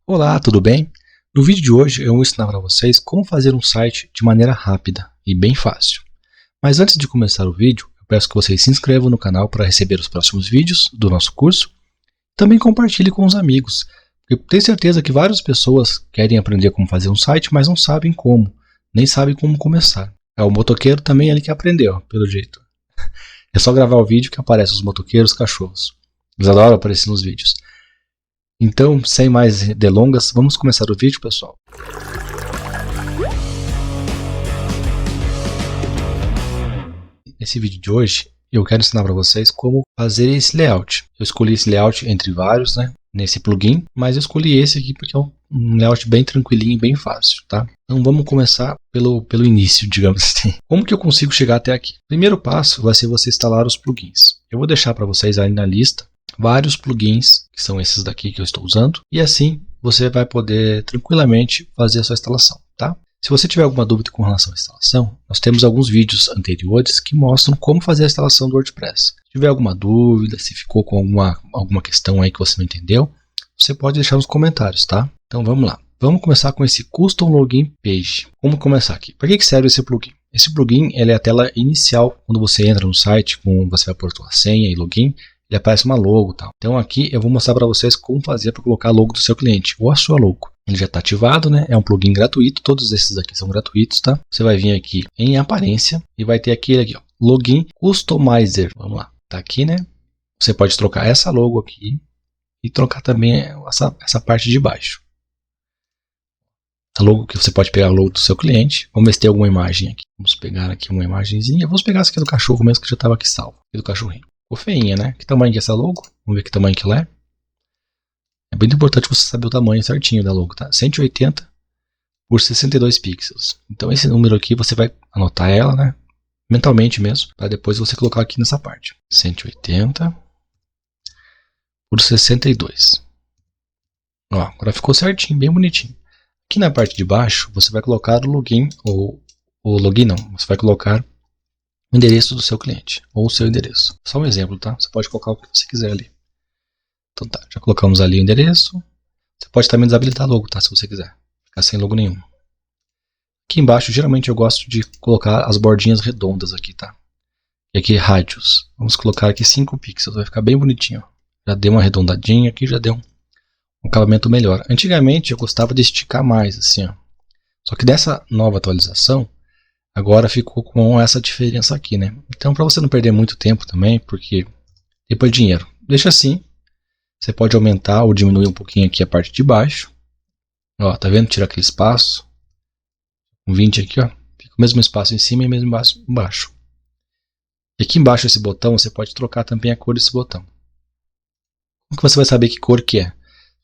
Olá, tudo bem? No vídeo de hoje eu vou ensinar para vocês como fazer um site de maneira rápida e bem fácil. Mas antes de começar o vídeo, eu peço que vocês se inscrevam no canal para receber os próximos vídeos do nosso curso. Também compartilhe com os amigos, porque eu tenho certeza que várias pessoas querem aprender como fazer um site, mas não sabem como, nem sabem como começar. O motoqueiro também é ele que aprendeu, pelo jeito. É só gravar o vídeo que aparecem os motoqueiros, os cachorros. Eles adoram aparecer nos vídeos. Então, sem mais delongas, vamos começar o vídeo, pessoal. Nesse vídeo de hoje, eu quero ensinar para vocês como fazer esse layout. Eu escolhi esse layout entre vários, nesse plugin, mas eu escolhi esse aqui porque é um layout bem tranquilinho e bem fácil, tá? Então vamos começar pelo início, digamos assim. Como que eu consigo chegar até aqui? Primeiro passo vai ser você instalar os plugins. Eu vou deixar para vocês aí na lista vários plugins, que são esses daqui que eu estou usando, e assim você vai poder tranquilamente fazer a sua instalação, tá? Se você tiver alguma dúvida com relação à instalação, nós temos alguns vídeos anteriores que mostram como fazer a instalação do WordPress. Se tiver alguma dúvida, se ficou com alguma questão aí que você não entendeu, você pode deixar nos comentários, tá? Então vamos lá. Vamos começar com esse Custom Login Page. Vamos começar aqui. Para que serve esse plugin? Esse plugin ele é a tela inicial quando você entra no site, você vai pôr sua senha e login. Ele aparece uma logo e tal. Então aqui eu vou mostrar para vocês como fazer para colocar a logo do seu cliente ou a sua logo. Ele já está ativado, né? É um plugin gratuito. Todos esses aqui são gratuitos, tá? Você vai vir aqui em aparência e vai ter aquele aqui, ó, Login Customizer. Vamos lá. Tá aqui, né? Você pode trocar essa logo aqui e trocar também essa parte de baixo. A logo que você pode pegar a logo do seu cliente. Vamos ver se tem alguma imagem aqui. Vamos pegar aqui uma imagenzinha. Vamos pegar essa aqui do cachorro mesmo que já estava aqui salvo. Aqui do cachorrinho. Ficou feinha, né? Que tamanho que é essa logo? Vamos ver que tamanho que ela é. É bem importante você saber o tamanho certinho da logo, tá? 180 por 62 pixels. Então esse número aqui você vai anotar ela, né? Mentalmente mesmo, para depois você colocar aqui nessa parte. 180 por 62. Ó, agora ficou certinho, bem bonitinho. Aqui na parte de baixo você vai colocar o login, ou o login não, você vai colocar o endereço do seu cliente, ou o seu endereço. Só um exemplo, tá? Você pode colocar o que você quiser ali. Então tá, já colocamos ali o endereço. Você pode também desabilitar logo, tá? Se você quiser. Ficar sem logo nenhum. Aqui embaixo, geralmente eu gosto de colocar as bordinhas redondas aqui, tá? E aqui rádios. Vamos colocar aqui 5 pixels, vai ficar bem bonitinho. Já deu uma arredondadinha aqui, já deu um acabamento melhor. Antigamente eu gostava de esticar mais, assim, ó. Só que dessa nova atualização, agora ficou com essa diferença aqui, né? Então para você não perder muito tempo também, porque depois dinheiro. Deixa assim. Você pode aumentar ou diminuir um pouquinho aqui a parte de baixo. Ó, tá vendo? Tira aquele espaço. Com 20 aqui, ó. Fica o mesmo espaço em cima e o mesmo espaço embaixo. E aqui embaixo desse botão, você pode trocar também a cor desse botão. Como que você vai saber que cor que é?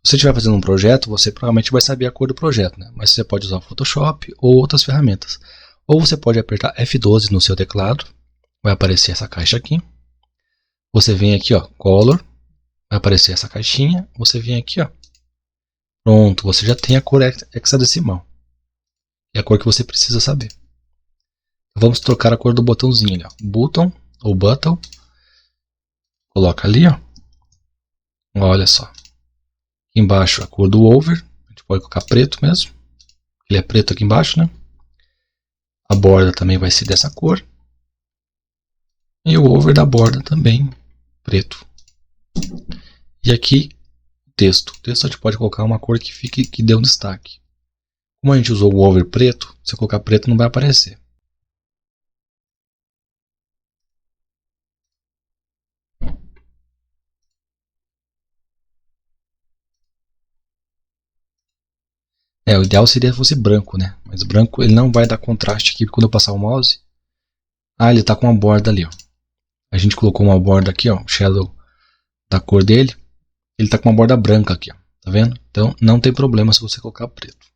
Se você estiver fazendo um projeto, você provavelmente vai saber a cor do projeto, né? Mas você pode usar o Photoshop ou outras ferramentas. Ou você pode apertar F12 no seu teclado. Vai aparecer essa caixa aqui. Você vem aqui, ó, Color. Vai aparecer essa caixinha, você vem aqui, ó. Pronto, você já tem a cor hexadecimal. É a cor que você precisa saber. Vamos trocar a cor do botãozinho ali, ó. Button ou button. Coloca ali, ó. Olha só. Aqui embaixo a cor do over. A gente pode colocar preto mesmo. Ele é preto aqui embaixo, né? A borda também vai ser dessa cor. E o over da borda também preto. E aqui, texto. O texto a gente pode colocar uma cor que dê um destaque. Como a gente usou o over preto, se eu colocar preto não vai aparecer. O ideal seria que fosse branco, né? Mas branco ele não vai dar contraste aqui quando eu passar o mouse. Ah, ele está com uma borda ali, ó. A gente colocou uma borda aqui, ó, shadow da cor dele. Ele está com uma borda branca aqui, ó. Tá vendo? Então não tem problema se você colocar preto.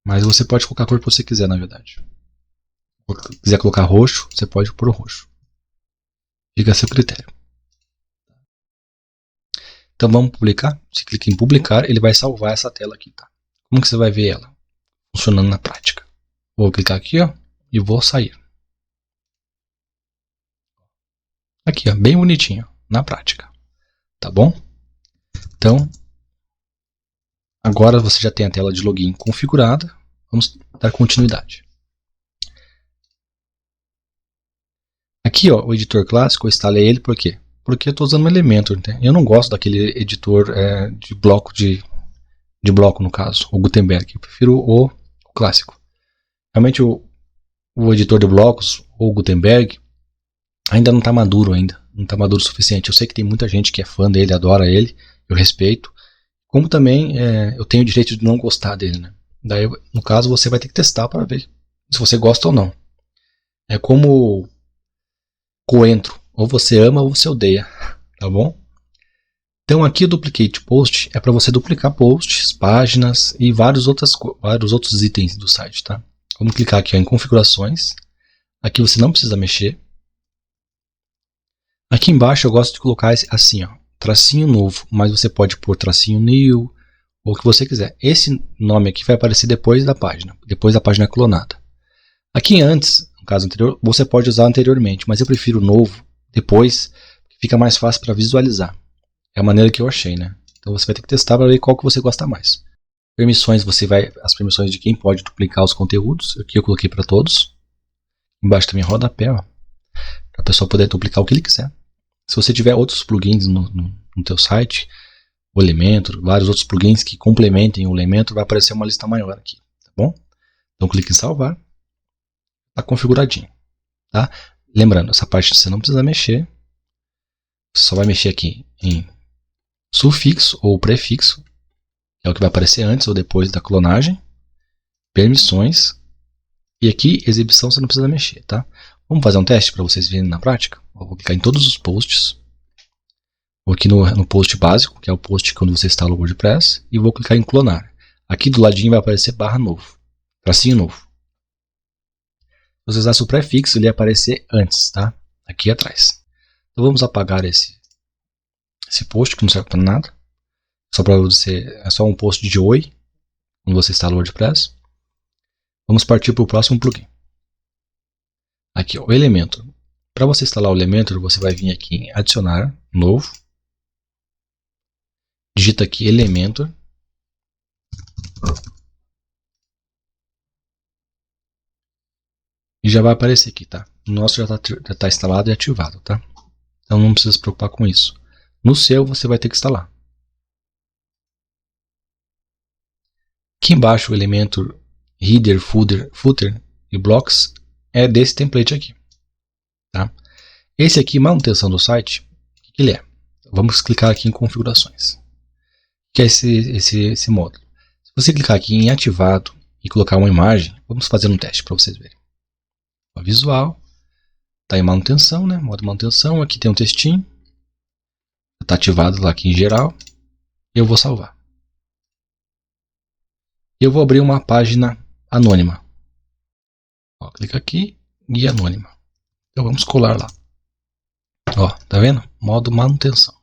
Mas você pode colocar a cor que você quiser, na verdade. Se quiser colocar roxo, você pode pôr roxo. Fica a seu critério. Então vamos publicar. Você clica em publicar, ele vai salvar essa tela aqui, tá? Como que você vai ver ela funcionando na prática? Vou clicar aqui, ó, e vou sair. Aqui, ó, bem bonitinho, na prática. Tá bom? Então, Agora você já tem a tela de login configurada. Vamos dar continuidade. Aqui, ó, o editor clássico, eu instalei ele por quê? Porque eu estou usando um Elementor. Né? Eu não gosto daquele editor de bloco, de bloco no caso, o Gutenberg. Eu prefiro o clássico. Realmente o editor de blocos, ou Gutenberg, ainda não está maduro ainda. Não está maduro o suficiente. Eu sei que tem muita gente que é fã dele, adora ele. Eu respeito. Como também eu tenho o direito de não gostar dele. Né? Daí, no caso, você vai ter que testar para ver se você gosta ou não. É como coentro. Ou você ama ou você odeia. Tá bom? Então aqui o Duplicate Post é para você duplicar posts, páginas e vários outros itens do site. Tá? Vamos clicar aqui ó, em configurações. Aqui você não precisa mexer. Aqui embaixo eu gosto de colocar assim, ó, tracinho novo, mas você pode pôr tracinho new, ou o que você quiser. Esse nome aqui vai aparecer depois da página clonada. Aqui antes, no caso anterior, você pode usar anteriormente, mas eu prefiro o novo depois, fica mais fácil para visualizar. É a maneira que eu achei, né? Então você vai ter que testar para ver qual que você gosta mais. Permissões, as permissões de quem pode duplicar os conteúdos, aqui eu coloquei para todos. Embaixo também rodapé, ó, para a pessoa poder duplicar o que ele quiser. Se você tiver outros plugins no teu site, o Elementor, vários outros plugins que complementem o Elementor, vai aparecer uma lista maior aqui, tá bom? Então clique em salvar, está configuradinho, tá? Lembrando, essa parte você não precisa mexer, você só vai mexer aqui em sufixo ou prefixo, que é o que vai aparecer antes ou depois da clonagem, permissões, e aqui exibição você não precisa mexer, tá? Vamos fazer um teste para vocês verem na prática? Eu vou clicar em todos os posts. Vou aqui no post básico, que é o post quando você instala o WordPress, e vou clicar em clonar. Aqui do ladinho vai aparecer barra novo, tracinho novo. Se você usasse o prefixo, ele ia aparecer antes, tá? Aqui atrás. Então vamos apagar esse post que não serve para nada. Só para você, é só um post de oi, quando você instala o WordPress. Vamos partir para o próximo plugin. Aqui, ó, o Elementor. Para você instalar o Elementor, você vai vir aqui em adicionar, novo. Digita aqui Elementor. E já vai aparecer aqui, tá? O nosso já tá instalado e ativado, tá? Então não precisa se preocupar com isso. No seu, você vai ter que instalar. Aqui embaixo, o Elementor Header, Footer e Blocks é desse template aqui, tá? Esse aqui, manutenção do site, o que ele é? Vamos clicar aqui em configurações, que é esse módulo. Se você clicar aqui em ativado e colocar uma imagem, vamos fazer um teste para vocês verem. O visual, está em manutenção, né? Modo manutenção, aqui tem um textinho, está ativado lá aqui em geral, e eu vou salvar. Eu vou abrir uma página anônima. Ó, clica aqui, guia anônima. Então vamos colar lá. Ó, tá vendo? Modo manutenção.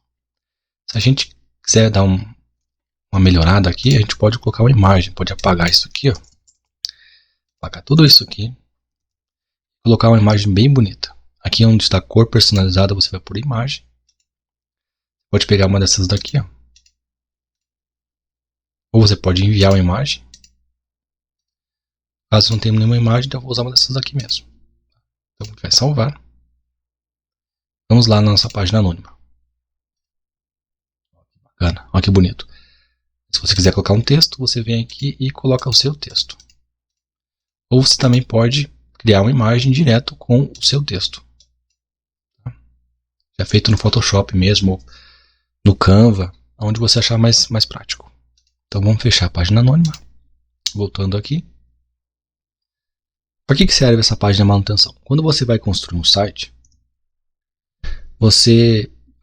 Se a gente quiser dar uma melhorada aqui, a gente pode colocar uma imagem, pode apagar isso aqui, ó. Apagar tudo isso aqui. Colocar uma imagem bem bonita. Aqui onde está a cor personalizada, você vai por imagem. Pode pegar uma dessas daqui, ó. Ou você pode enviar uma imagem. Caso não tenha nenhuma imagem, então eu vou usar uma dessas daqui mesmo. Então vai salvar. Vamos lá na nossa página anônima. Bacana, olha que bonito. Se você quiser colocar um texto, você vem aqui e coloca o seu texto. Ou você também pode criar uma imagem direto com o seu texto. É feito no Photoshop mesmo, no Canva, onde você achar mais prático. Então vamos fechar a página anônima. Voltando aqui. Para que serve essa página de manutenção? Quando você vai construir um site,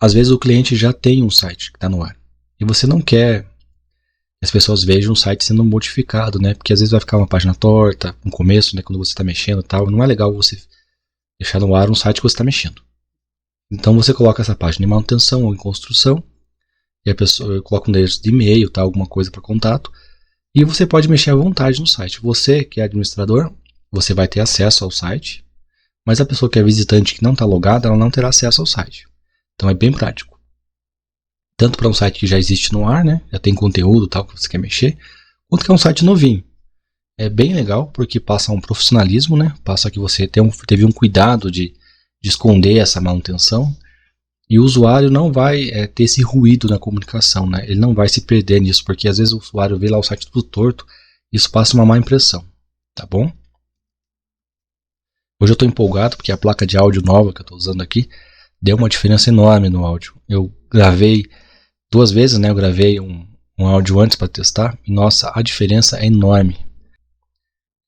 às vezes o cliente já tem um site que está no ar. E você não quer que as pessoas vejam o site sendo modificado, né? Porque às vezes vai ficar uma página torta no começo, né? Quando você está mexendo e tal. Não é legal você deixar no ar um site que você está mexendo. Então você coloca essa página em manutenção ou em construção. E a pessoa coloca um endereço de e-mail, tá? Alguma coisa para contato. E você pode mexer à vontade no site. Você que é administrador, você vai ter acesso ao site. Mas a pessoa que é visitante que não está logada, ela não terá acesso ao site. Então é bem prático. tanto para um site que já existe no ar, né? Já tem conteúdo tal que você quer mexer, quanto que é um site novinho. É bem legal porque passa um profissionalismo, né? Passa que você teve um cuidado de esconder essa manutenção. E o usuário não vai ter esse ruído na comunicação, né? Ele não vai se perder nisso, porque às vezes o usuário vê lá o site tudo torto, isso passa uma má impressão, tá bom? Hoje eu estou empolgado porque a placa de áudio nova que eu estou usando aqui deu uma diferença enorme no áudio. Eu gravei 2 vezes, né? Eu gravei um áudio antes para testar e nossa, a diferença é enorme.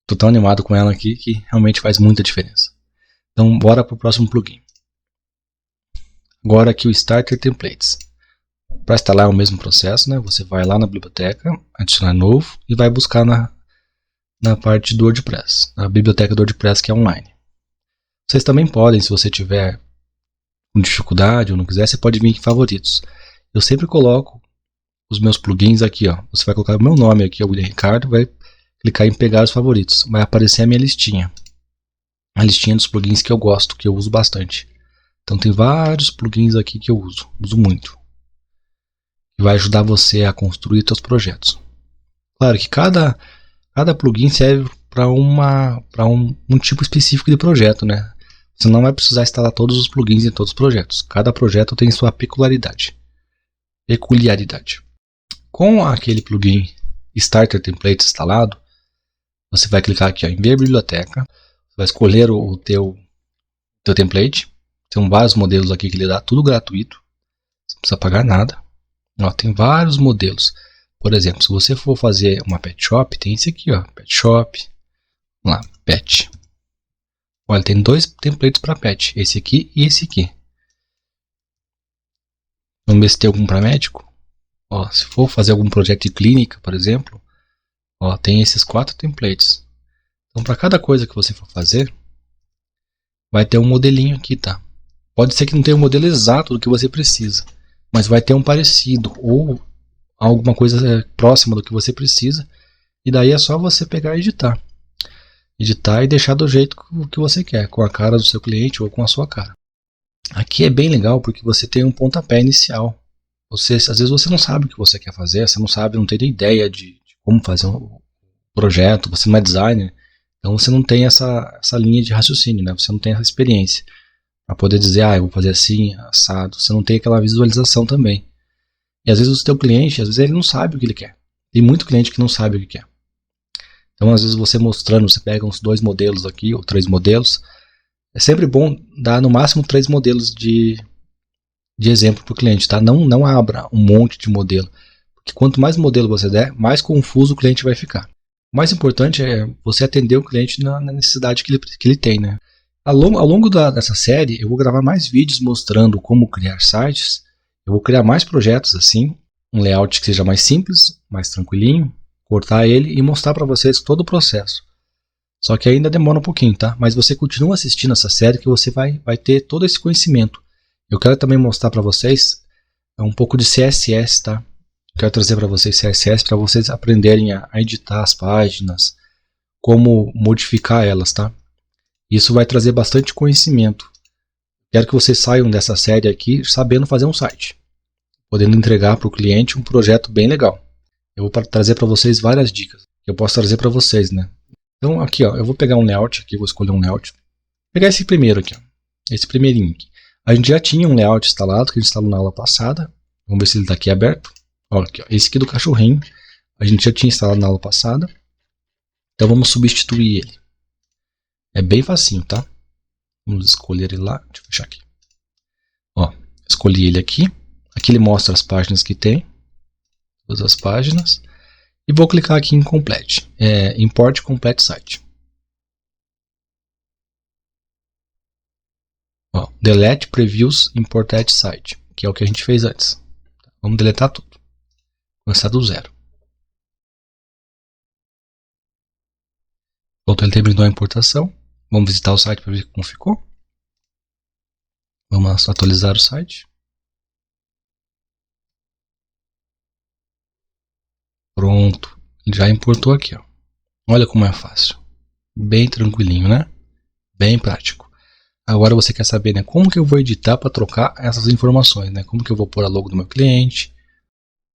Estou tão animado com ela aqui que realmente faz muita diferença. Então bora para o próximo plugin. Agora aqui o Starter Templates. Para instalar é o mesmo processo, né? Você vai lá na biblioteca, adicionar novo e vai buscar na parte do WordPress, na biblioteca do WordPress que é online. Vocês também podem, se você tiver com dificuldade ou não quiser, você pode vir em favoritos. Eu sempre coloco os meus plugins aqui, ó. Você vai colocar o meu nome aqui, o William Ricardo, vai clicar em pegar os favoritos. Vai aparecer a minha listinha. A listinha dos plugins que eu gosto, que eu uso bastante. Então tem vários plugins aqui que eu uso muito. E vai ajudar você a construir seus projetos. Claro que cada plugin serve para um tipo específico de projeto, né? Você não vai precisar instalar todos os plugins em todos os projetos. Cada projeto tem sua peculiaridade. Com aquele plugin Starter Templates instalado, você vai clicar aqui, ó, em ver biblioteca. Você vai escolher o teu template. Tem vários modelos aqui que ele dá tudo gratuito. Você não precisa pagar nada. Ó, tem vários modelos. Por exemplo, se você for fazer uma pet shop, tem esse aqui, ó, pet shop. Vamos lá, pet. Olha, tem 2 templates para pet, esse aqui e esse aqui. Vamos ver se tem algum para médico. Ó, se for fazer algum projeto de clínica, por exemplo, ó, tem esses 4 templates. Então, para cada coisa que você for fazer, vai ter um modelinho aqui, tá? Pode ser que não tenha um modelo exato do que você precisa, mas vai ter um parecido ou alguma coisa próxima do que você precisa. E daí é só você pegar e editar e deixar do jeito que você quer, com a cara do seu cliente ou com a sua cara. Aqui é bem legal porque você tem um pontapé inicial. Às vezes você não sabe o que você quer fazer, você não tem nem ideia de como fazer um projeto, você não é designer, então você não tem essa linha de raciocínio, né? Você não tem essa experiência para poder dizer, eu vou fazer assim, assado. Você não tem aquela visualização também. E às vezes o seu cliente, às vezes ele não sabe o que ele quer. Tem muito cliente que não sabe o que quer. Então às vezes você mostrando, você pega uns 2 modelos aqui, ou 3 modelos. É sempre bom dar no máximo 3 modelos de exemplo para o cliente, tá? Não abra um monte de modelo. Porque quanto mais modelo você der, mais confuso o cliente vai ficar. O mais importante é você atender o cliente na necessidade que ele tem, né? Ao longo dessa série, eu vou gravar mais vídeos mostrando como criar sites. Eu vou criar mais projetos assim, um layout que seja mais simples, mais tranquilinho, cortar ele e mostrar para vocês todo o processo. Só que ainda demora um pouquinho, tá? Mas você continua assistindo essa série que você vai ter todo esse conhecimento. Eu quero também mostrar para vocês um pouco de CSS, tá? Quero trazer para vocês CSS para vocês aprenderem a editar as páginas, como modificar elas, tá? Isso vai trazer bastante conhecimento. Quero que vocês saiam dessa série aqui sabendo fazer um site, podendo entregar para o cliente um projeto bem legal. Eu vou trazer para vocês várias dicas que eu posso trazer para vocês, né? Então aqui, ó, eu vou pegar um layout aqui, vou escolher um layout. Vou pegar esse primeiro aqui, ó, esse primeirinho aqui. A gente já tinha um layout instalado que a gente instalou na aula passada. Vamos ver se ele está aqui aberto. Olha aqui, ó, esse aqui do cachorrinho a gente já tinha instalado na aula passada. Então vamos substituir ele. É bem facinho, tá? Vamos escolher ele lá. Deixa eu fechar aqui. Ó, escolhi ele aqui. Aqui ele mostra as páginas que tem. Todas as páginas. E vou clicar aqui em Complete. Import Complete Site. Ó, Delete Previews Imported Site. Que é o que a gente fez antes. Vamos deletar tudo. Começar do zero. Pronto, ele terminou a importação. Vamos visitar o site para ver como ficou. Vamos atualizar o site. Pronto, ele já importou aqui, ó. Olha como é fácil. Bem tranquilinho, né? Bem prático. Agora você quer saber, né, como que eu vou editar para trocar essas informações, né? Como que eu vou pôr a logo do meu cliente,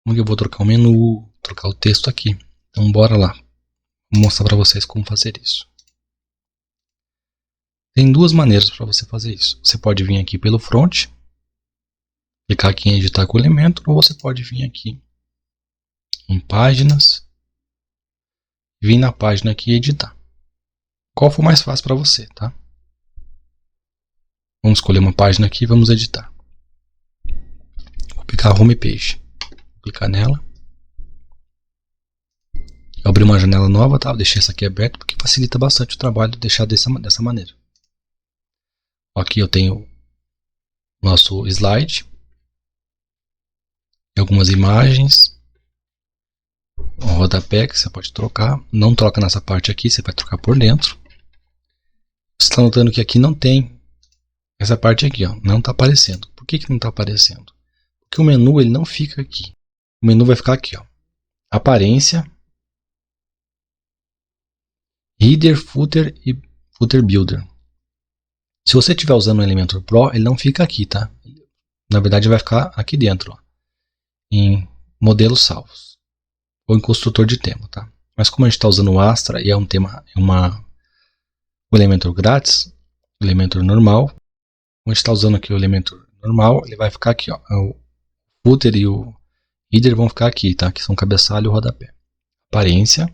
como que eu vou trocar o menu, trocar o texto aqui. Então bora lá, vou mostrar para vocês como fazer isso. Tem duas maneiras para você fazer isso. Você pode vir aqui pelo front, clicar aqui em editar com elemento, ou você pode vir aqui em páginas, vir na página aqui e editar. Qual for mais fácil para você, tá? Vamos escolher uma página aqui e vamos editar. Vou clicar Home Page. Vou clicar nela. Eu abri uma janela nova, tá? Vou deixar essa aqui aberta porque facilita bastante o trabalho deixar dessa maneira. Aqui eu tenho nosso slide, algumas imagens, um rodapé que você pode trocar. Não troca nessa parte aqui, você vai trocar por dentro. Você está notando que aqui não tem essa parte aqui, ó, não está aparecendo. Por que não está aparecendo? Porque o menu ele não fica aqui. O menu vai ficar aqui, ó. Aparência, Header, Footer e Footer Builder. Se você estiver usando o Elementor Pro, ele não fica aqui, tá? Na verdade, vai ficar aqui dentro, ó, em modelos salvos ou em construtor de tema, tá? Mas como a gente está usando o Astra e é um tema, o Elementor grátis, o Elementor normal, como a gente está usando aqui o Elementor normal, ele vai ficar aqui, ó. O Footer e o Header vão ficar aqui, tá? Que são cabeçalho e o rodapé. Aparência,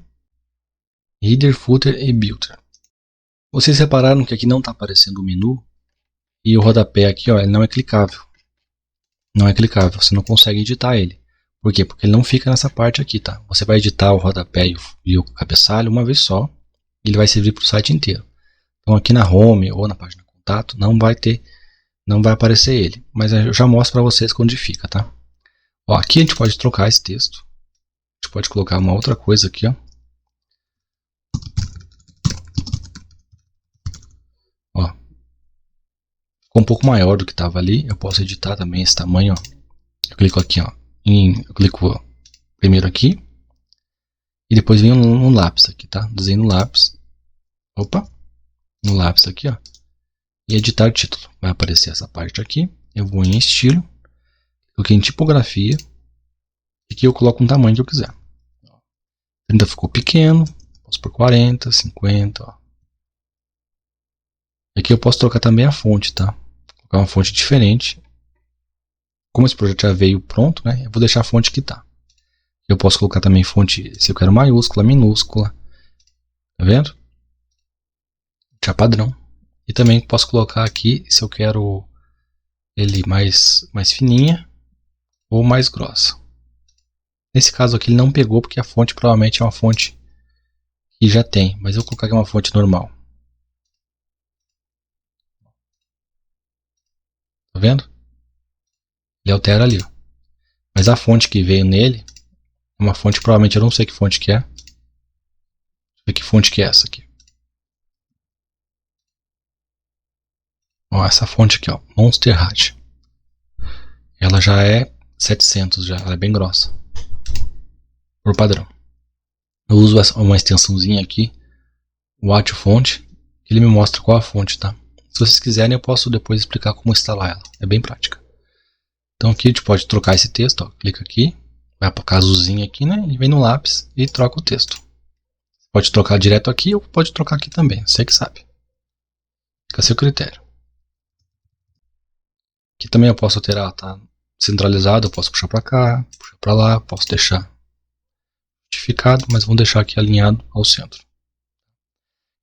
Header, Footer e Builder. Vocês repararam que aqui não está aparecendo o menu e o rodapé aqui, ó, ele não é clicável. Não é clicável, você não consegue editar ele. Por quê? Porque ele não fica nessa parte aqui, tá? Você vai editar o rodapé e o cabeçalho uma vez só e ele vai servir para o site inteiro. Então aqui na home ou na página contato não vai aparecer ele. Mas eu já mostro para vocês onde fica, tá? Ó, aqui a gente pode trocar esse texto. A gente pode colocar uma outra coisa aqui, ó. Ó, ficou um pouco maior do que estava ali. Eu posso editar também esse tamanho, ó. Eu clico aqui, ó. Eu clico primeiro aqui. E depois venho no lápis aqui, tá? Desenho no lápis. Opa! No lápis aqui, ó. E editar título. Vai aparecer essa parte aqui. Eu vou em estilo. Cliquei em tipografia. E aqui eu coloco um tamanho que eu quiser. 30 ficou pequeno. Posso por 40, 50, ó. Aqui eu posso trocar também a fonte, tá? Colocar uma fonte diferente. Como esse projeto já veio pronto, né? Eu vou deixar a fonte que tá. Eu posso colocar também fonte, se eu quero maiúscula, minúscula. Tá vendo? Já padrão. E também posso colocar aqui se eu quero ele mais fininha ou mais grossa. Nesse caso aqui ele não pegou porque a fonte provavelmente é uma fonte que já tem. Mas eu vou colocar aqui uma fonte normal. Tá vendo? Ele altera ali, ó. Mas a fonte que veio nele é uma fonte, provavelmente eu não sei que fonte que é. Deixa eu ver que fonte que é essa aqui. Ó, essa fonte aqui, ó, Monster Hat. Ela já é 700 já, ela é bem grossa. Por padrão. Eu uso uma extensãozinha aqui, o Fonte, que ele me mostra qual a fonte, tá? Se vocês quiserem eu posso depois explicar como instalar ela, é bem prática. Então aqui a gente pode trocar esse texto, ó, clica aqui, vai para azulzinho aqui, né, e vem no lápis e troca o texto. Pode trocar direto aqui ou pode trocar aqui também, você que sabe. Fica a seu critério. Aqui também eu posso alterar, tá centralizado, eu posso puxar para cá, puxar para lá, posso deixar retificado, mas vamos deixar aqui alinhado ao centro.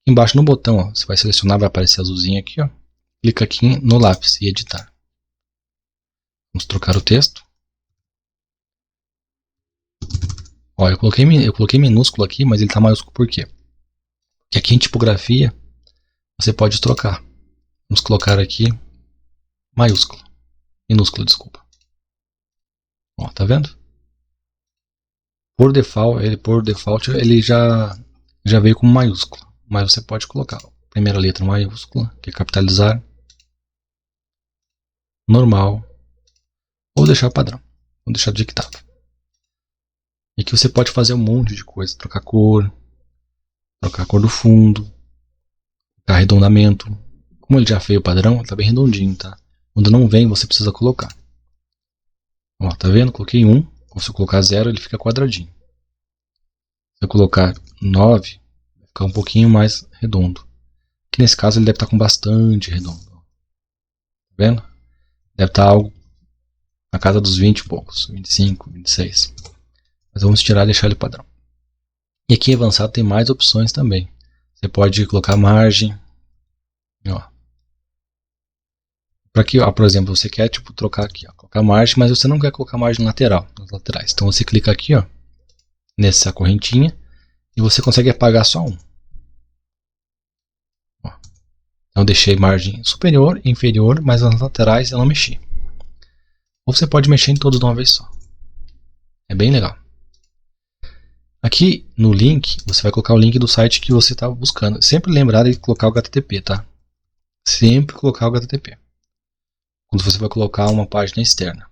Aqui embaixo no botão, ó, você vai selecionar, vai aparecer azulzinho aqui, ó. Clica aqui no lápis e editar. Vamos trocar o texto. Ó, eu coloquei minúsculo aqui, mas ele está maiúsculo por quê? Porque aqui em tipografia você pode trocar. Vamos colocar aqui maiúsculo. Minúsculo, desculpa. Ó, tá vendo? Por default ele já veio como maiúsculo. Mas você pode colocar a primeira letra maiúscula, que é capitalizar, normal, ou deixar padrão. Vou deixar do jeito que estava. E aqui você pode fazer um monte de coisa. Trocar a cor do fundo, arredondamento. Como ele já fez o padrão, ele tá bem redondinho, tá? Quando não vem, você precisa colocar. Ó, tá vendo? Coloquei 1. Se eu colocar 0, ele fica quadradinho. Se eu colocar 9, vai ficar um pouquinho mais redondo. Aqui nesse caso ele deve estar com bastante redondo. Tá vendo? Deve estar algo na casa dos 20 e poucos. 25, 26. Mas vamos tirar e deixar ele padrão. E aqui em avançado tem mais opções também. Você pode colocar margem. Ó. Para aqui, ó, por exemplo, você quer tipo trocar aqui, ó, colocar margem, mas você não quer colocar margem lateral, nas laterais. Então você clica aqui, ó, nessa correntinha e você consegue apagar só um. Ó. Então eu deixei margem superior e inferior, mas nas laterais eu não mexi. Ou você pode mexer em todos de uma vez só. É bem legal. Aqui no link, você vai colocar o link do site que você está buscando. Sempre lembrar de colocar o HTTP, tá? Sempre colocar o HTTP. Quando você vai colocar uma página externa.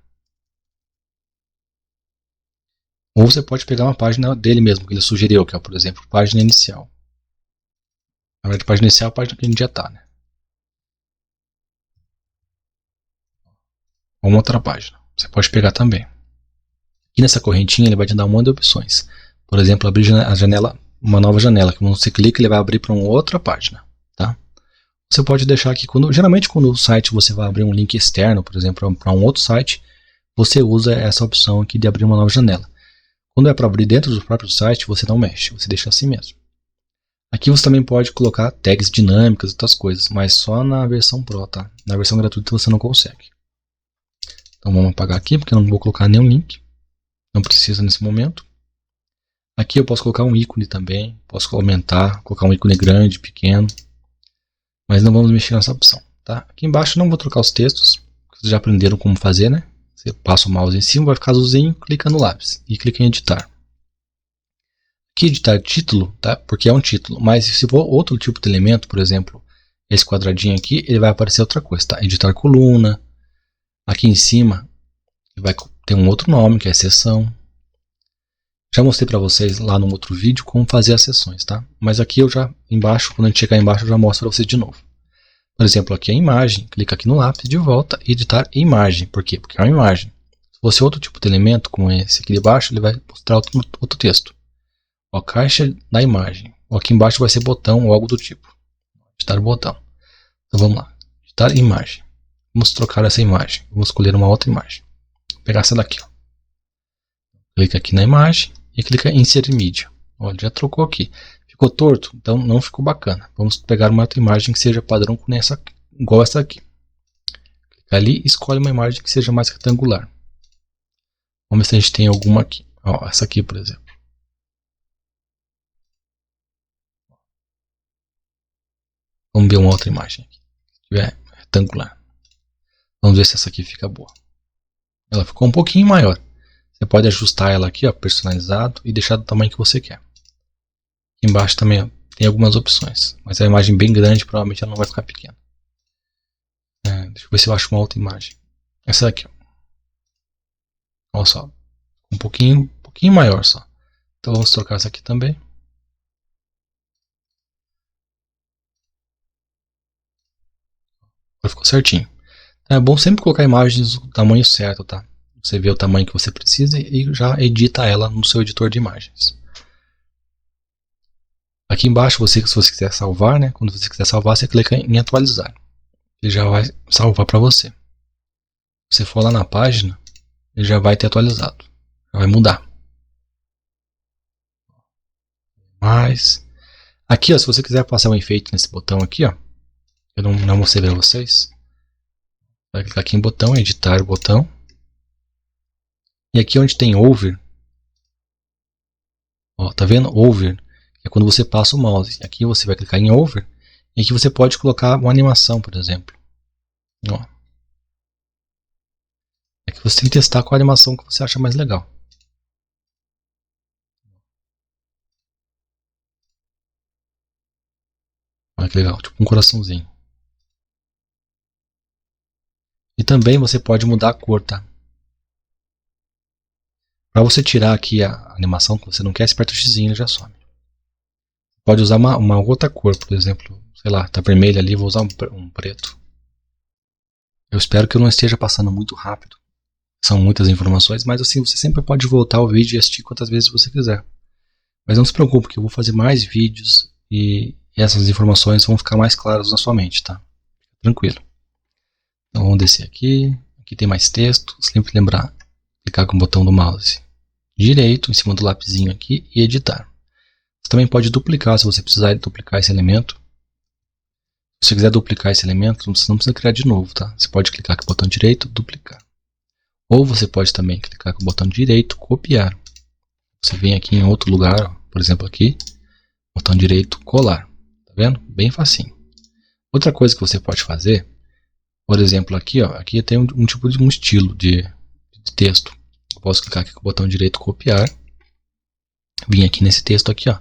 Ou você pode pegar uma página dele mesmo, que ele sugeriu, que é, por exemplo, página inicial. Na verdade, página inicial é a página que a gente já está, né? Ou uma outra página. Você pode pegar também. Aqui nessa correntinha ele vai te dar um monte de opções. Por exemplo, abrir a janela, uma nova janela, que quando você clica ele vai abrir para uma outra página, tá? Você pode deixar aqui, geralmente quando o site você vai abrir um link externo, por exemplo, para um outro site, você usa essa opção aqui de abrir uma nova janela. Quando é para abrir dentro do próprio site, você não mexe, você deixa assim mesmo. Aqui você também pode colocar tags dinâmicas e outras coisas, mas só na versão Pro, tá? Na versão gratuita você não consegue. Então vamos apagar aqui, porque eu não vou colocar nenhum link. Não precisa nesse momento. Aqui eu posso colocar um ícone também, posso aumentar, colocar um ícone grande, pequeno. Mas não vamos mexer nessa opção, tá? Aqui embaixo eu não vou trocar os textos, vocês já aprenderam como fazer, né? Você passa o mouse em cima, vai ficar azulzinho, clica no lápis e clica em editar. Aqui editar título, tá? Porque é um título, mas se for outro tipo de elemento, por exemplo, esse quadradinho aqui, ele vai aparecer outra coisa, tá? Editar coluna. Aqui em cima vai ter um outro nome, que é seção. Já mostrei para vocês lá no outro vídeo como fazer as seções, tá? Mas aqui eu já, embaixo, quando a gente chegar embaixo, eu já mostro para vocês de novo. Por exemplo, aqui é a imagem, clica aqui no lápis de volta e editar imagem. Por quê? Porque é uma imagem. Se fosse outro tipo de elemento, como esse aqui de baixo, ele vai mostrar outro texto. Ó, caixa da imagem. Ó, aqui embaixo vai ser botão ou algo do tipo. Editar o botão. Então vamos lá. Editar imagem. Vamos trocar essa imagem. Vamos escolher uma outra imagem. Vou pegar essa daqui. Ó. Clica aqui na imagem e clica em inserir mídia. Olha, já trocou aqui. Ficou torto? Então não ficou bacana. Vamos pegar uma outra imagem que seja padrão com essa, igual essa aqui. Clica ali e escolhe uma imagem que seja mais retangular. Vamos ver se a gente tem alguma aqui. Ó, essa aqui, por exemplo. Vamos ver uma outra imagem aqui. Se tiver retangular. Vamos ver se essa aqui fica boa. Ela ficou um pouquinho maior. Você pode ajustar ela aqui, ó, personalizado, e deixar do tamanho que você quer. Aqui embaixo também ó, tem algumas opções. Mas a imagem bem grande, provavelmente ela não vai ficar pequena. Deixa eu ver se eu acho uma outra imagem. Essa aqui, ó. Olha só. Um pouquinho maior só. Então vamos trocar essa aqui também. Agora ficou certinho. Então é bom sempre colocar imagens do tamanho certo, tá? Você vê o tamanho que você precisa e já edita ela no seu editor de imagens. Aqui embaixo, se você quiser salvar, né? Quando você quiser salvar, você clica em atualizar. Ele já vai salvar para você. Se você for lá na página, ele já vai ter atualizado. Já vai mudar. Mas aqui, ó, se você quiser passar um efeito nesse botão aqui, ó, eu não mostrei para vocês. Vai clicar aqui em botão, editar o botão. E aqui onde tem over, ó, tá vendo? Over é quando você passa o mouse. Aqui você vai clicar em over e aqui você pode colocar uma animação, por exemplo. Ó. Aqui você tem que testar qual animação que você acha mais legal. Olha que legal, tipo um coraçãozinho. E também você pode mudar a cor, tá? Para você tirar aqui a animação que você não quer, você aperta o X, ele já some. pode usar uma outra cor, por exemplo, sei lá, tá vermelho ali, vou usar um preto. Eu espero que eu não esteja passando muito rápido. São muitas informações, mas assim, você sempre pode voltar ao vídeo e assistir quantas vezes você quiser. Mas não se preocupe, que eu vou fazer mais vídeos e essas informações vão ficar mais claras na sua mente, tá? Tranquilo. Então vamos descer aqui. Aqui tem mais texto. Sempre lembrar, clicar com o botão do mouse direito em cima do lapisinho aqui e editar. Você também pode duplicar se você precisar duplicar esse elemento. Se você quiser duplicar esse elemento, você não precisa criar de novo, tá? Você pode clicar com o botão direito, duplicar. Ou você pode também clicar com o botão direito, copiar. Você vem aqui em outro lugar, ó, por exemplo aqui, botão direito, colar. Tá vendo? Bem facinho. Outra coisa que você pode fazer, por exemplo aqui, ó, aqui tem um tipo de um estilo de texto. Eu posso clicar aqui com o botão direito, copiar. Vim aqui nesse texto aqui, ó.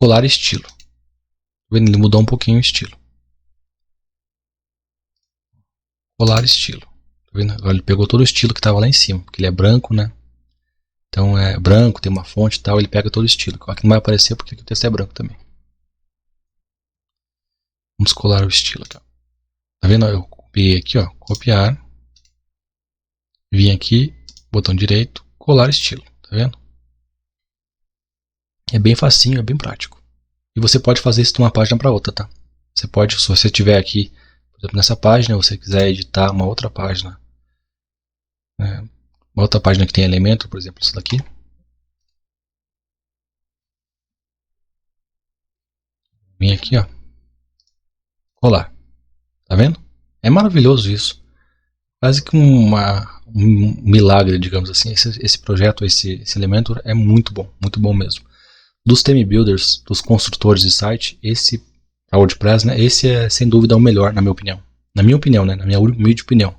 Colar estilo. Tá vendo? Ele mudou um pouquinho o estilo. Colar estilo. Tá vendo? Agora ele pegou todo o estilo que estava lá em cima, porque ele é branco, né? Então é branco, tem uma fonte e tal, ele pega todo o estilo. Aqui não vai aparecer porque aqui o texto é branco também. Vamos colar o estilo aqui, ó. Tá vendo? Eu copiei aqui, ó, copiar. Vim aqui, botão direito, colar estilo. Tá vendo? É bem facinho, é bem prático. E você pode fazer isso de uma página para outra, tá? Você pode, se você tiver aqui, por exemplo, nessa página, você quiser editar uma outra página, uma outra página que tem elemento, por exemplo, essa daqui. Vem aqui, ó, colar. Tá vendo? É maravilhoso isso. Quase que um milagre, digamos assim. Esse projeto, esse elemento é muito bom mesmo. Dos theme builders, dos construtores de site, esse a WordPress, né? Esse é sem dúvida o melhor, na minha opinião. Na minha opinião, né? Na minha humilde opinião.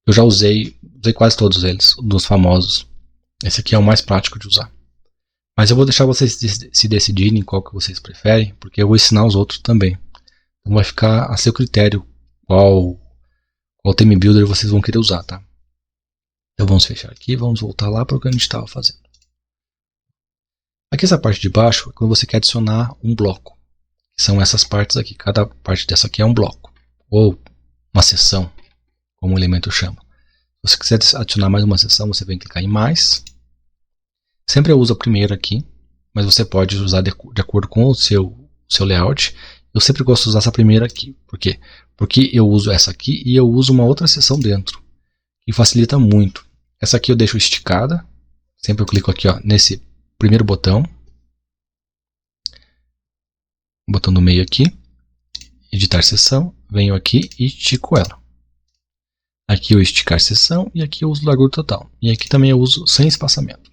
Eu já usei quase todos eles, dos famosos. Esse aqui é o mais prático de usar. Mas eu vou deixar vocês se decidirem qual que vocês preferem, porque eu vou ensinar os outros também. Então vai ficar a seu critério qual theme builder vocês vão querer usar, tá? Então vamos fechar aqui, vamos voltar lá para o que a gente estava fazendo. Aqui essa parte de baixo é quando você quer adicionar um bloco. Que são essas partes aqui, cada parte dessa aqui é um bloco. Ou uma seção, como o elemento chama. Se você quiser adicionar mais uma seção, você vem clicar em mais. Sempre eu uso a primeira aqui, mas você pode usar de acordo com o seu layout. Eu sempre gosto de usar essa primeira aqui. Por quê? Porque eu uso essa aqui e eu uso uma outra seção dentro, que facilita muito. Essa aqui eu deixo esticada. Sempre eu clico aqui, ó, nesse primeiro botão. Botão do meio aqui. Editar seção. Venho aqui e estico ela. Aqui eu esticar seção e aqui eu uso largura total. E aqui também eu uso sem espaçamento.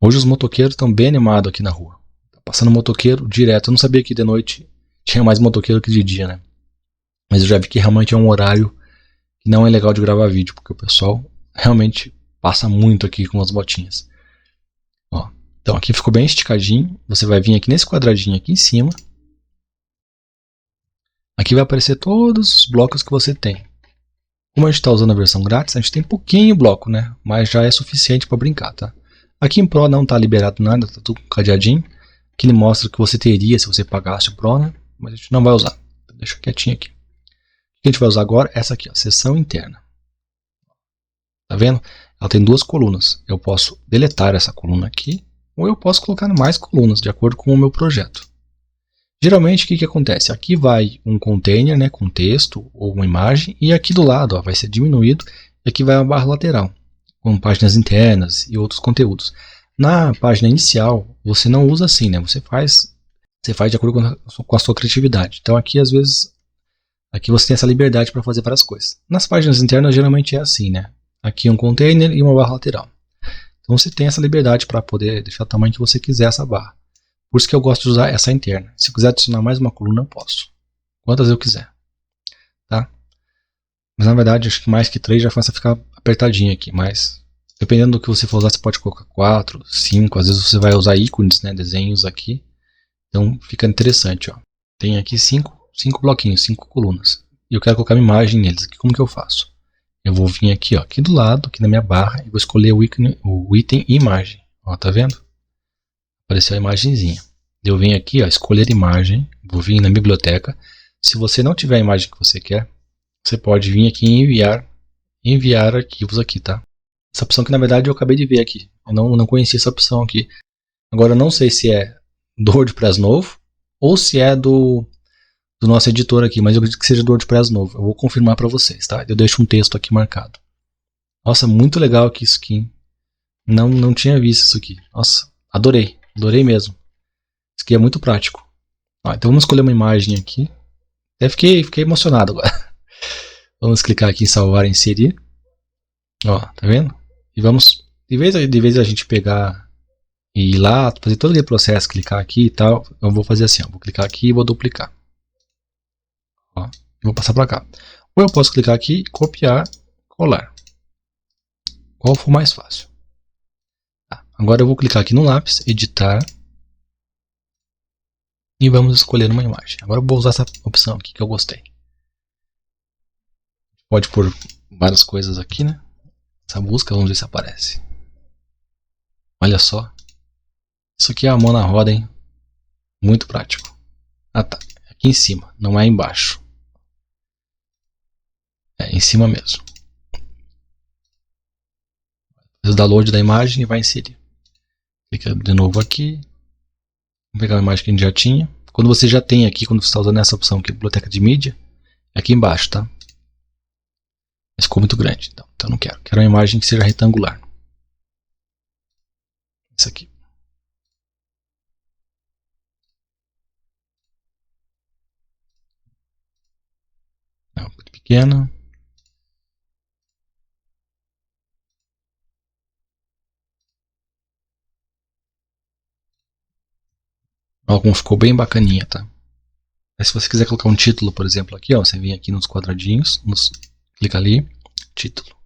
Hoje os motoqueiros estão bem animados aqui na rua. Tá passando motoqueiro direto. Eu não sabia que de noite tinha mais motoqueiro que de dia, né? Mas eu já vi que realmente é um horário que não é legal de gravar vídeo, porque o pessoal realmente passa muito aqui com as botinhas. Ó, então aqui ficou bem esticadinho. Você vai vir aqui nesse quadradinho aqui em cima. Aqui vai aparecer todos os blocos que você tem. Como a gente está usando a versão grátis, a gente tem pouquinho bloco, né? Mas já é suficiente para brincar, tá? Aqui em Pro não está liberado nada, está tudo cadeadinho. Aqui ele mostra o que você teria se você pagasse o Pro, né? Mas a gente não vai usar. Deixa quietinho aqui. O que a gente vai usar agora? Essa aqui, ó, seção interna. Tá vendo? Ela tem duas colunas. Eu posso deletar essa coluna aqui, ou eu posso colocar mais colunas, de acordo com o meu projeto. Geralmente, o que acontece? Aqui vai um container, né, com texto ou uma imagem, e aqui do lado, ó, vai ser diminuído, e aqui vai uma barra lateral, com páginas internas e outros conteúdos. Na página inicial, você não usa assim, né? Você faz de acordo com a sua criatividade. Então aqui, às vezes, aqui você tem essa liberdade para fazer várias coisas. Nas páginas internas, geralmente é assim, né? Aqui um container e uma barra lateral. Então você tem essa liberdade para poder deixar o tamanho que você quiser essa barra. Por isso que eu gosto de usar essa interna. Se eu quiser adicionar mais uma coluna, eu posso. Quantas eu quiser. Tá? Mas na verdade, acho que mais que 3 já começa a ficar apertadinho aqui. Mas dependendo do que você for usar, você pode colocar 4, 5. Às vezes você vai usar ícones, né, desenhos aqui. Então fica interessante. Ó. Tem aqui 5 bloquinhos, 5 colunas. E eu quero colocar uma imagem neles. Como que eu faço? Eu vou vir aqui, ó, aqui do lado, aqui na minha barra, e vou escolher o item imagem. Ó, tá vendo? Apareceu a imagenzinha. Eu venho aqui, ó, escolher imagem. Vou vir na biblioteca. Se você não tiver a imagem que você quer, você pode vir aqui em enviar arquivos aqui, tá? Essa opção que na verdade eu acabei de ver aqui. Eu não conhecia essa opção aqui. Agora eu não sei se é do WordPress novo ou se é do nosso editor aqui, mas eu acredito que seja do WordPress novo. Eu vou confirmar para vocês, tá? Eu deixo um texto aqui marcado. Nossa, muito legal aqui isso aqui. Não tinha visto isso aqui. Nossa, adorei. Adorei mesmo. Isso aqui é muito prático. Ó, então vamos escolher uma imagem aqui. Até fiquei emocionado agora. Vamos clicar aqui em salvar e inserir. Ó, tá vendo? E vamos, de vez a gente pegar e ir lá, fazer todo aquele processo, clicar aqui e tal, eu vou fazer assim, ó, vou clicar aqui e vou duplicar. Ó, vou passar para cá. Ou eu posso clicar aqui, copiar, colar. Qual for mais fácil. Tá, agora eu vou clicar aqui no lápis, editar. E vamos escolher uma imagem. Agora eu vou usar essa opção aqui que eu gostei. Pode pôr várias coisas aqui, né? Essa busca, vamos ver se aparece. Olha só. Isso aqui é a mão na roda, hein? Muito prático. Ah tá, aqui em cima, não é embaixo. É em cima mesmo. Faz o download da imagem e vai inserir. Clica de novo aqui. Vamos pegar a imagem que a gente já tinha. Quando você já tem aqui, quando você está usando essa opção aqui, biblioteca de mídia, é aqui embaixo, tá? Mas ficou muito grande, então eu não quero. Quero uma imagem que seja retangular. Essa aqui. É um pouco pequena. Ó, como ficou bem bacaninha, tá? Aí, se você quiser colocar um título, por exemplo, aqui, ó, você vem aqui nos quadradinhos, clica ali, título.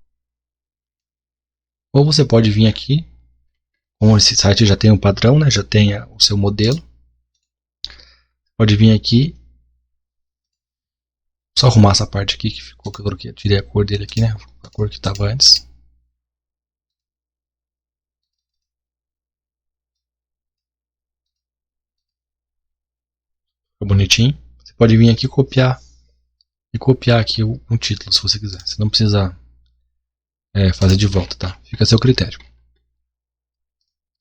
Ou você pode vir aqui, como esse site já tem um padrão, né, já tem o seu modelo. Pode vir aqui, só arrumar essa parte aqui que ficou, que eu tirei a cor dele aqui, né, a cor que estava antes. Ficou bonitinho. Você pode vir aqui e copiar aqui um título, se você quiser. Você não precisa fazer de volta, tá? Fica a seu critério.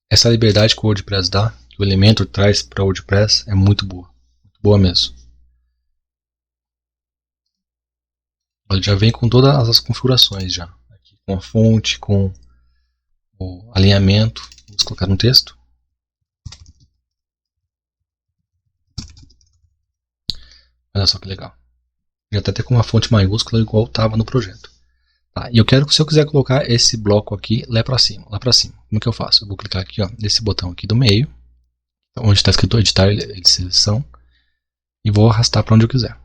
Essa liberdade que o WordPress dá, que o Elementor traz para o WordPress, é muito boa. Muito boa mesmo. Ele já vem com todas as configurações já. Aqui, com a fonte, com o alinhamento. Vamos colocar um texto. Olha só que legal. Já está até com uma fonte maiúscula igual estava no projeto. Tá, e eu quero que, se eu quiser colocar esse bloco aqui lá para cima, como é que eu faço? Eu vou clicar aqui, ó, nesse botão aqui do meio, onde está escrito editar de seleção, e vou arrastar para onde eu quiser.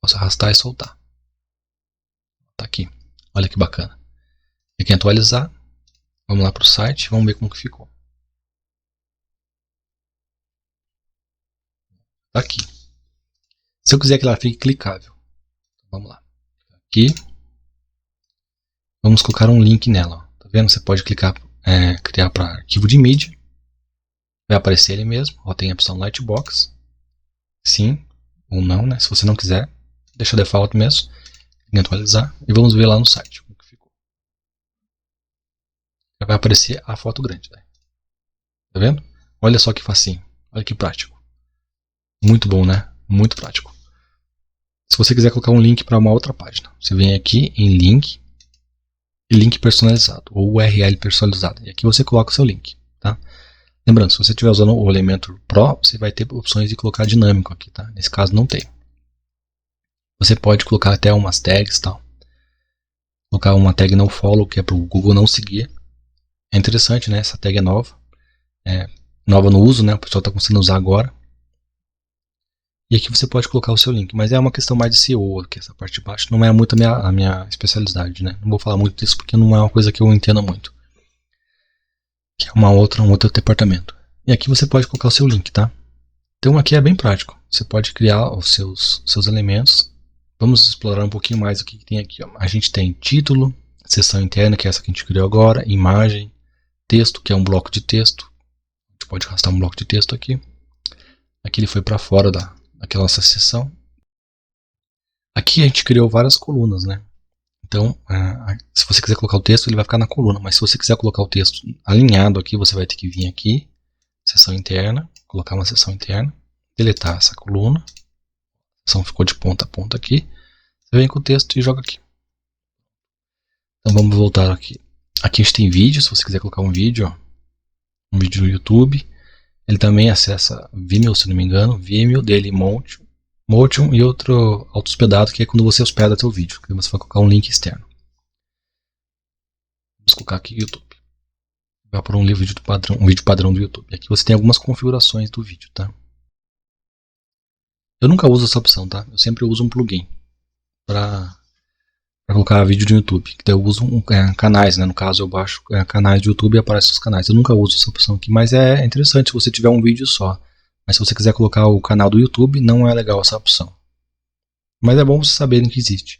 Posso arrastar e soltar. Tá aqui. Olha que bacana. Clique em atualizar. Vamos lá para o site, vamos ver como que ficou. Tá aqui. Se eu quiser que ela fique clicável, vamos lá. Aqui. Vamos colocar um link nela. Ó. Tá vendo? Você pode clicar, criar para arquivo de mídia. Vai aparecer ele mesmo. Ó, tem a opção Lightbox. Sim ou não, né? Se você não quiser, deixa default mesmo. Em atualizar. E vamos ver lá no site como que ficou. Já vai aparecer a foto grande. Né? Tá vendo? Olha só que facinho. Olha que prático. Muito bom, né? Muito prático. Se você quiser colocar um link para uma outra página, você vem aqui em link e link personalizado, ou URL personalizado. E aqui você coloca o seu link. Tá? Lembrando, se você estiver usando o Elementor Pro, você vai ter opções de colocar dinâmico aqui. Tá? Nesse caso não tem. Você pode colocar até umas tags. Tal. Colocar uma tag nofollow, que é para o Google não seguir. É interessante, né? Essa tag é nova. É nova no uso, né? O pessoal está começando a usar agora. E aqui você pode colocar o seu link, mas é uma questão mais de SEO, que essa parte de baixo não é muito a minha especialidade, né? Não vou falar muito disso porque não é uma coisa que eu entendo muito. Que é um outro departamento. E aqui você pode colocar o seu link, tá? Então aqui é bem prático. Você pode criar os seus elementos. Vamos explorar um pouquinho mais o que tem aqui. Ó. A gente tem título, seção interna, que é essa que a gente criou agora, imagem, texto, que é um bloco de texto. A gente pode arrastar um bloco de texto aqui. Aqui ele foi para fora daquela nossa seção. Aqui a gente criou várias colunas, né? Então, se você quiser colocar o texto, ele vai ficar na coluna. Mas se você quiser colocar o texto alinhado aqui, você vai ter que vir aqui, seção interna, colocar uma seção interna, deletar essa coluna. A seção ficou de ponta a ponta aqui. Você vem com o texto e joga aqui. Então vamos voltar aqui. Aqui a gente tem vídeo, se você quiser colocar um vídeo, ó, um vídeo no YouTube. Ele também acessa Vimeo, se não me engano. Vimeo, dele, Motion e outro auto-hospedado, que é quando você hospeda seu vídeo. Que você vai colocar um link externo. Vamos colocar aqui YouTube. Vai por um vídeo padrão do YouTube. Aqui você tem algumas configurações do vídeo, tá? Eu nunca uso essa opção, tá? Eu sempre uso um plugin para colocar vídeo do YouTube. Então eu uso canais, né? No caso eu baixo canais do YouTube e aparecem os canais. Eu nunca uso essa opção aqui, mas é interessante se você tiver um vídeo só. Mas se você quiser colocar o canal do YouTube, não é legal essa opção. Mas é bom vocês saberem que existe.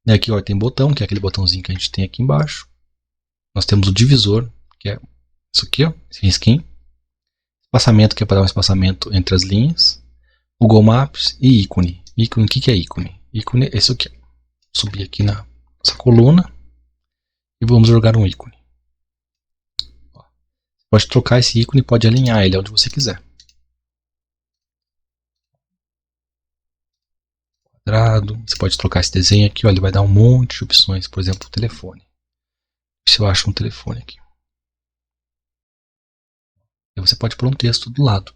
E aqui ó, tem botão, que é aquele botãozinho que a gente tem aqui embaixo. Nós temos o divisor, que é isso aqui, ó, esse risquinho. Espaçamento, que é para dar um espaçamento entre as linhas. Google Maps e ícone. Ícone, o que é ícone? Ícone é isso aqui. Subir aqui na nossa coluna e vamos jogar um ícone. Ó, pode trocar esse ícone, pode alinhar ele onde você quiser. Quadrado, você pode trocar esse desenho aqui, ó, ele vai dar um monte de opções, por exemplo, o telefone. Se eu acho um telefone aqui. E você pode pôr um texto do lado.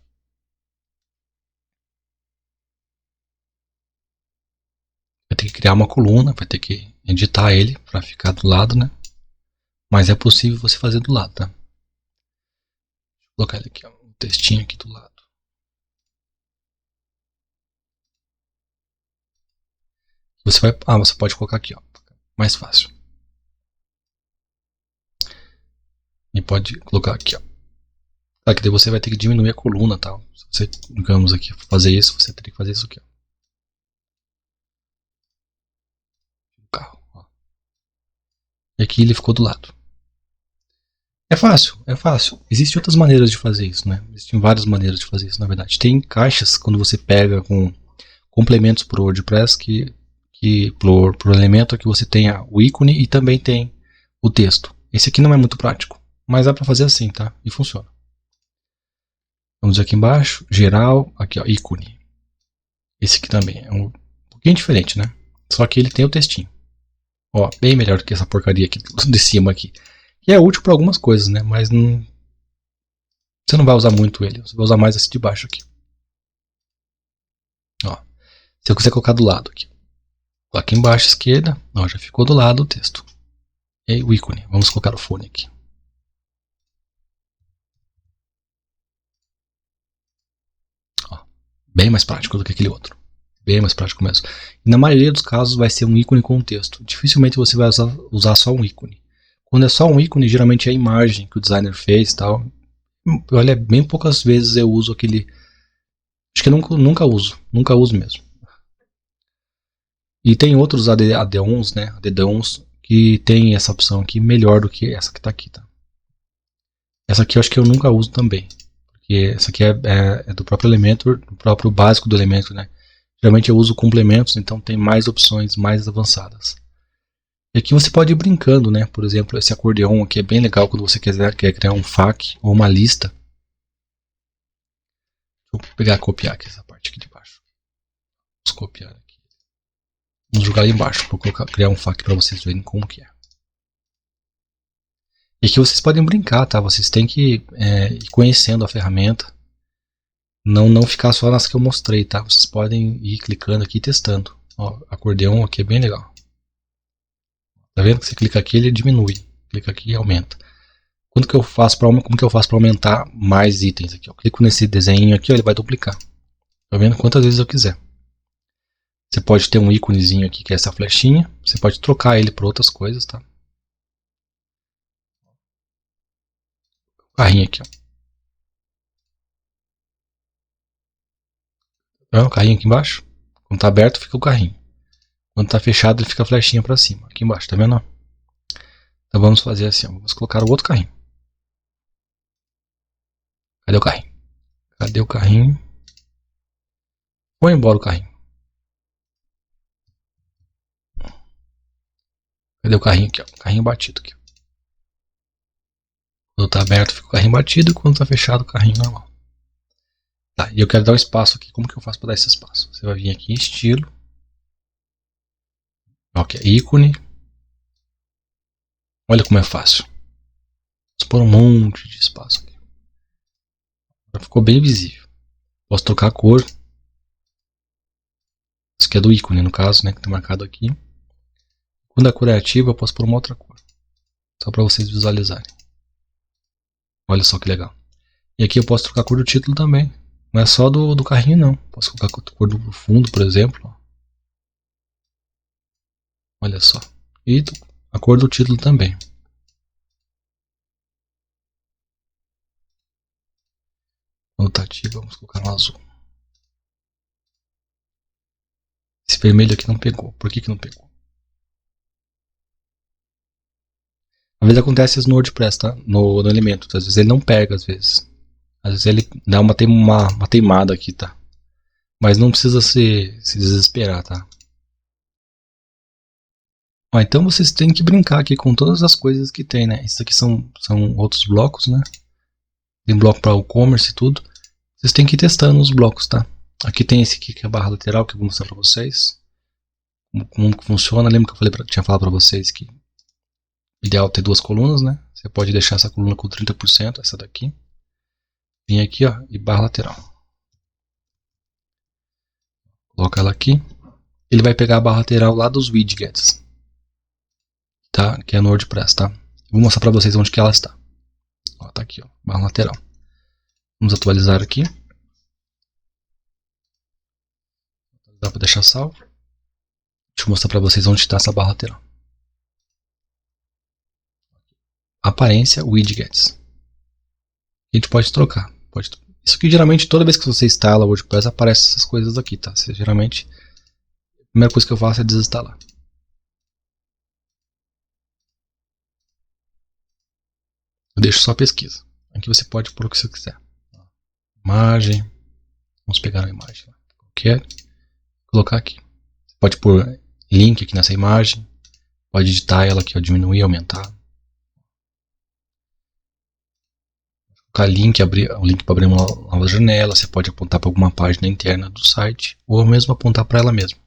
Vai ter que criar uma coluna, vai ter que editar ele para ficar do lado, né? Mas é possível você fazer do lado, tá? Vou colocar ele aqui, ó, um textinho aqui do lado. Você pode colocar aqui, ó, mais fácil. E pode colocar aqui, ó. Claro que daí você vai ter que diminuir a coluna, tá? Se você, digamos aqui, fazer isso, você teria que fazer isso aqui, ó. Carro, ó. E aqui ele ficou do lado. É fácil, é fácil. Existem outras maneiras de fazer isso, né? Existem várias maneiras de fazer isso, na verdade. Tem caixas, quando você pega com complementos para o WordPress, que por elemento que você tenha o ícone e também tem o texto. Esse aqui não é muito prático, mas dá para fazer assim, tá? E funciona. Vamos aqui embaixo, geral, aqui ó, ícone. Esse aqui também é um pouquinho diferente, né? Só que ele tem o textinho. Ó, bem melhor do que essa porcaria aqui de cima aqui. Que é útil para algumas coisas, né? Mas não, você não vai usar muito ele. Você vai usar mais esse de baixo aqui. Ó, se eu quiser colocar do lado aqui. Aqui embaixo à esquerda, ó, já ficou do lado o texto. E aí, o ícone. Vamos colocar o fone aqui. Ó, bem mais prático do que aquele outro. Bem mais prático mesmo. E na maioria dos casos vai ser um ícone com texto. Dificilmente você vai usar só um ícone. Quando é só um ícone, geralmente é a imagem que o designer fez e tal. Olha, bem poucas vezes eu uso aquele... Acho que eu nunca uso mesmo. E tem outros add-ons, né? Add-ons que tem essa opção aqui melhor do que essa que está aqui, tá? Essa aqui eu acho que eu nunca uso também. Porque essa aqui é do próprio Elementor, do próprio básico do Elementor, né? Geralmente eu uso complementos, então tem mais opções mais avançadas. E aqui você pode ir brincando, né? Por exemplo, esse acordeon aqui é bem legal quando você quer criar um FAQ ou uma lista. Vou pegar e copiar aqui essa parte aqui de baixo. Vamos copiar aqui. Vamos jogar ali embaixo para criar um FAQ para vocês verem como que é. E aqui vocês podem brincar, tá? Vocês têm que ir conhecendo a ferramenta. Não ficar só nas que eu mostrei, tá? Vocês podem ir clicando aqui e testando. Ó, acordeon aqui é bem legal. Tá vendo que você clica aqui ele diminui. Clica aqui e aumenta. Como que eu faço para aumentar mais itens aqui? Eu clico nesse desenho aqui, ó, ele vai duplicar. Tá vendo? Quantas vezes eu quiser. Você pode ter um íconezinho aqui que é essa flechinha. Você pode trocar ele por outras coisas, tá? O carrinho aqui, ó. Tá vendo o carrinho aqui embaixo? Quando tá aberto fica o carrinho. Quando tá fechado ele fica a flechinha para cima. Aqui embaixo, tá vendo? Então vamos fazer assim, ó. Vamos colocar o outro carrinho. Cadê o carrinho? Cadê o carrinho? Foi embora o carrinho. Cadê o carrinho aqui, ó? Carrinho batido aqui. Quando tá aberto fica o carrinho batido e quando tá fechado o carrinho normal. Tá, e eu quero dar um espaço aqui. Como que eu faço para dar esse espaço? Você vai vir aqui em estilo. Ok, ícone. Olha como é fácil. Vou pôr um monte de espaço aqui. Já ficou bem visível. Posso trocar a cor. Isso aqui é do ícone, no caso, né? Que tá marcado aqui. Quando a cor é ativa, eu posso pôr uma outra cor. Só para vocês visualizarem. Olha só que legal. E aqui eu posso trocar a cor do título também. Não é só do carrinho, não. Posso colocar a cor do fundo, por exemplo. Olha só. E a cor do título também. Quando tá ativo, vamos colocar no azul. Esse vermelho aqui não pegou. Por que não pegou? Às vezes acontece isso no WordPress, tá? No elemento. Às vezes ele não pega, às vezes. Às vezes ele dá uma teimada aqui, tá? Mas não precisa se desesperar, tá? Ó, então vocês têm que brincar aqui com todas as coisas que tem, né? Isso aqui são outros blocos, né? Tem bloco para e-commerce e tudo. Vocês têm que ir testando os blocos, tá? Aqui tem esse aqui que é a barra lateral que eu vou mostrar para vocês. Como que funciona. Lembra que eu tinha falado para vocês que o ideal é ter duas colunas, né? Você pode deixar essa coluna com 30%, essa daqui. Vem aqui, ó, e barra lateral. Coloca ela aqui. Ele vai pegar a barra lateral lá dos widgets, tá? Que é no WordPress, tá? Vou mostrar para vocês onde que ela está. Ó, tá aqui, ó, barra lateral. Vamos atualizar aqui. Dá para deixar salvo. Deixa eu mostrar para vocês onde está essa barra lateral. Aparência, widgets. A gente pode trocar. Isso aqui geralmente toda vez que você instala o WordPress aparece essas coisas aqui, tá? Geralmente a primeira coisa que eu faço é desinstalar. Eu deixo só a pesquisa. Aqui você pode pôr o que você quiser. Imagem. Vamos pegar uma imagem qualquer. Colocar aqui. Você pode pôr link aqui nessa imagem. Pode editar ela aqui, ó, diminuir, aumentar. Colocar link, o link para abrir uma nova janela. Você pode apontar para alguma página interna do site ou mesmo apontar para ela mesma.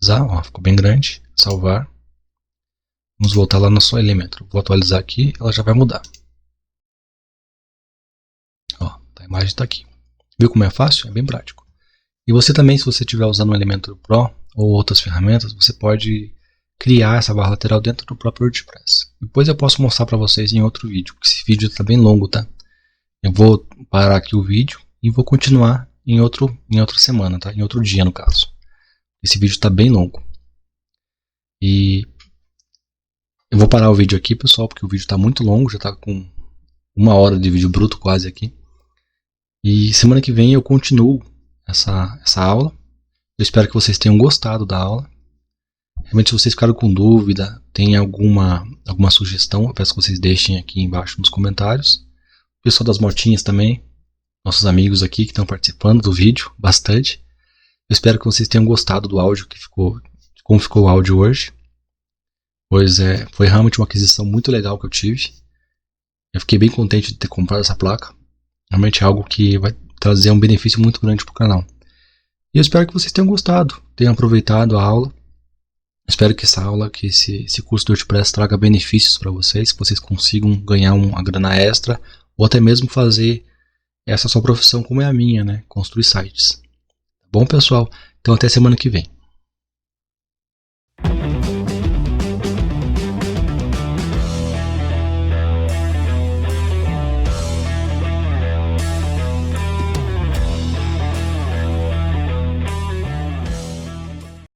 Ó, ficou bem grande. Salvar. Vamos voltar lá no seu elemento. Vou atualizar aqui, ela já vai mudar. Ó, a imagem está aqui. Viu como é fácil? É bem prático. E você também, se você estiver usando o Elementor Pro ou outras ferramentas, você pode criar essa barra lateral dentro do próprio WordPress. Depois eu posso mostrar para vocês em outro vídeo, porque esse vídeo está bem longo, tá? Eu vou parar aqui o vídeo e vou continuar em outra semana, tá? Em outro dia, no caso. Esse vídeo está bem longo. E eu vou parar o vídeo aqui, pessoal, porque o vídeo está muito longo, já está com 1 hora de vídeo bruto quase aqui. E semana que vem eu continuo essa aula. Eu espero que vocês tenham gostado da aula. Realmente, se vocês ficaram com dúvida, tem alguma sugestão, eu peço que vocês deixem aqui embaixo nos comentários. O pessoal das motinhas também, nossos amigos aqui que estão participando do vídeo, bastante. Eu espero que vocês tenham gostado do áudio como ficou o áudio hoje. Pois foi realmente uma aquisição muito legal que eu tive. Eu fiquei bem contente de ter comprado essa placa. Realmente é algo que vai trazer um benefício muito grande para o canal. E eu espero que vocês tenham gostado, tenham aproveitado a aula. Espero que essa aula, que esse curso do WordPress traga benefícios para vocês, que vocês consigam ganhar uma grana extra, ou até mesmo fazer essa sua profissão como é a minha, né? Construir sites. Tá bom, pessoal? Então até semana que vem.